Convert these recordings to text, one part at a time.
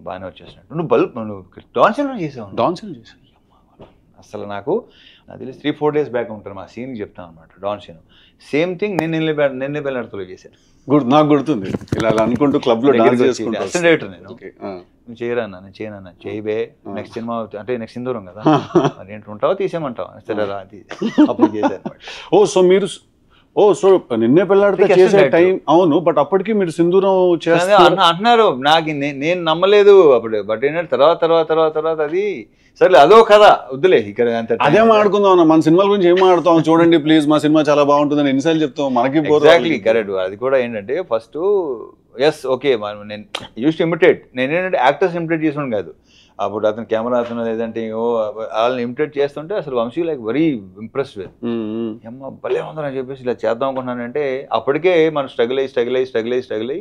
బాగానే వచ్చేసినట్టు. నువ్వు డాన్సిల్ చేసావు. డాన్సిల్ చేసాను అసలు నాకు తెలిసి 3-4 days బ్యాక్ ఉంటాను మా సీన్కి చెప్తాను అనమాట. డాన్ సీన్ సేమ్ థింగ్ నిన్నే బెల్లర్తో చేశాను. నాకు గుర్తుంది. ఇలా అనుకుంటూ క్లబ్లో డాన్స్ చేసుకుంటూ డైరెక్టర్ నేను. నువ్వు చేయరా అన్న, నేను చేయనన్నా, చేయబే నెక్స్ట్ సినిమా అంటే నెక్స్ట్ సింధూరం కదా, మరి ఏంటి ఉంటావా తీసేయమంటావా, సరే రా అప్పుడు చేశాను. సో నిన్నే పెళ్ళాడితే చేసే టైం. అవును, బట్ అప్పటికి మీరు సింధూరం అంటున్నారు. నాకు నేను నమ్మలేదు అప్పుడు. బట్ ఏంటంటే తర్వాత అది సరే అదో కదా వద్దులే ఇక్కడ అదే మాట్లాడుకుందాం అన్న. మన సినిమాల గురించి ఏం మాట్లాడతాం చూడండి ప్లీజ్, మా సినిమా చాలా బాగుంటుందని ఎన్నిసార్లు చెప్తాం మనకి. Exactly correct. అది కూడా ఏంటంటే ఫస్ట్ ఎస్ ఓకే నేను యూస్ టు ఇమిటేట్. నేను ఏంటంటే యాక్టర్స్ ఇమిటేట్ చేసాను కాదు. అప్పుడు అతను కెమెరా అతను లేదంటే వాళ్ళని ఇమిటేట్ చేస్తుంటే అసలు Vamshi like very impressed with అమ్మ భలే ఉందని చెప్పేసి ఇలా చేద్దాం అనుకున్నానంటే అప్పటికే మనం స్ట్రగుల్ అయ్యి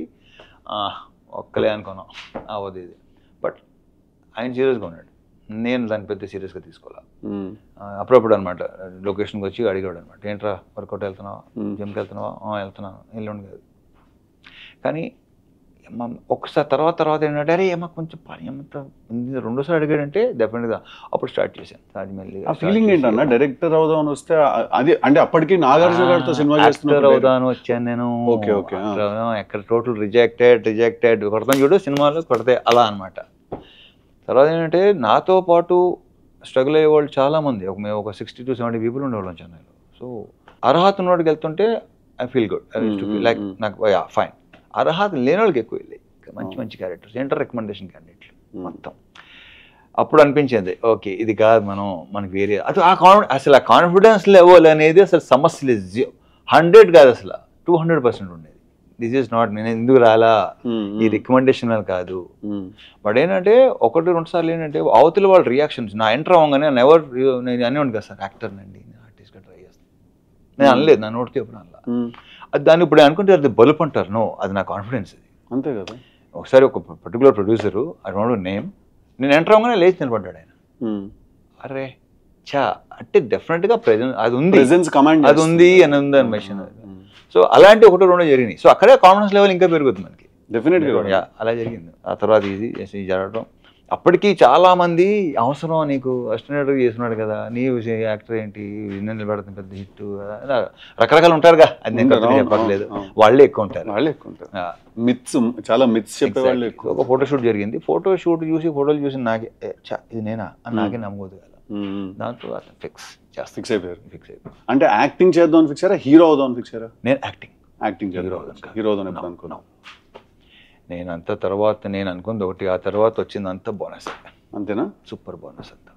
ఒక్కలే అనుకున్నాం అవ్వదు ఇది. బట్ ఆయన సీరియస్గా ఉన్నాడు, నేను దాన్ని పెద్ద సీరియస్గా తీసుకోవాలి. అప్పుడప్పుడు అనమాట లొకేషన్కి వచ్చి అడిగాడు అనమాట, ఏంట్రా వర్కౌట్ వెళ్తున్నావా, జిమ్కి వెళ్తున్నావా, వెళ్తున్నాను ఎల్లుండి కాదు. కానీ ఒకసారి తర్వాత ఏంటంటే అరే ఏమో కొంచెం పని ఏమంతా రెండోసారి అడిగాడంటే డెఫినెట్గా అప్పుడు స్టార్ట్ చేశాను. ఆ ఫీలింగ్ ఏంటన్నా డైరెక్టర్ అవుదాం అని వస్తే అది అంటే అప్పటికి నాగార్జున గారితో సినిమా యాక్టర్ అవుదాను వచ్చాను నేను. ఎక్కడ టోటల్ రిజెక్టెడ్ కొడతాను చూడు సినిమాలు కొడితే అలా అనమాట. తర్వాత ఏంటంటే నాతో పాటు స్ట్రగుల్ అయ్యే వాళ్ళు చాలామంది, మేము ఒక 60 to 70 people ఉండేవాళ్ళం చెన్నైలో. సో అర్హత ఉన్నవాడికి వెళ్తుంటే ఐ ఫీల్ గుడ్, లైక్ నాకు ఫైన్. అర్హత లేని వాళ్ళకి ఎక్కువ వెళ్ళాయి మంచి క్యారెక్టర్స్, ఇంటర్ రికమెండేషన్ క్యాండిడేట్లు మొత్తం. అప్పుడు అనిపించింది ఓకే ఇది కాదు మనకి వేరే అది అసలు ఆ కాన్ఫిడెన్స్ లెవెల్ అనేది అసలు సమస్య లేదు. 100 కాదు అసలు 200% ఉండేది. దిస్ ఈజ్ నాట్ నేను ఎందుకు రాలా ఈ రికమెండేషన్ వల్ల కాదు. బట్ ఏంటంటే 1-2 సార్లు ఏంటంటే అవతల వాళ్ళ రియాక్షన్స్ నా ఎంటర్ అవ్వగానే నేను అనేవాడిని కదా సార్ యాక్టర్ నండి, నేను ఆర్టిస్ట్గా ట్రై చేస్తాను, నేను అనలేదు నా నోటితో ఎప్పుడు అనలా. అది దాన్ని ఇప్పుడు అనుకుంటే అది బలుపు అంటారు. నో, అది నా కాన్ఫిడెన్స్. అది అంతే కదా. ఒకసారి ఒక particular producer I don't know name, నేను ఎంటర్ అవ్వగానే లేచి నిలబడ్డాడు ఆయన. అరే చా అంటే డెఫినెట్గా అది ఉంది అని ఉంది అని మెషిన్. సో అలాంటి 1-2 జరిగినాయి. సో అక్కడే కాన్ఫిడెన్స్ లెవెల్ ఇంకా పెరుగుతుంది మనకి డెఫినెట్గా. అలా జరిగింది. ఆ తర్వాత ఇది జరగడం అప్పటికి చాలా మంది అవసరం నీకు అసిస్టెంట్ చేస్తున్నాడు కదా, నీ యాక్టర్ ఏంటి నిలబెడుతుంది పెద్ద హిట్, రకరకాలు ఉంటారుగా. అది నేను చెప్పట్లేదు, వాళ్ళే ఎక్కువ ఉంటారు. మిత్స్ చాలా మిత్స్ చెప్పేవాళ్ళు. ఒక ఫోటోషూట్ జరిగింది. ఫోటోలు చూసి నాకే ఇది నేనా అని నాకే నమ్మకూడదు కదా. దాంతో ఫిక్స్ అయిపోయారు. అంటే యాక్టింగ్ చేద్దాం అని ఫిక్స్ అయ్యారా, హీరో అవుదాం అని ఫిక్స్ అయ్యారా? నేను యాక్టింగ్ హీరో అవుదాం ఎప్పుడు అనుకున్నాను. నేను అంత తర్వాత నేను అనుకుంది ఒకటి, ఆ తర్వాత వచ్చింది అంతా బోనస్. అంతేనా? సూపర్ బోనస్ అంతా.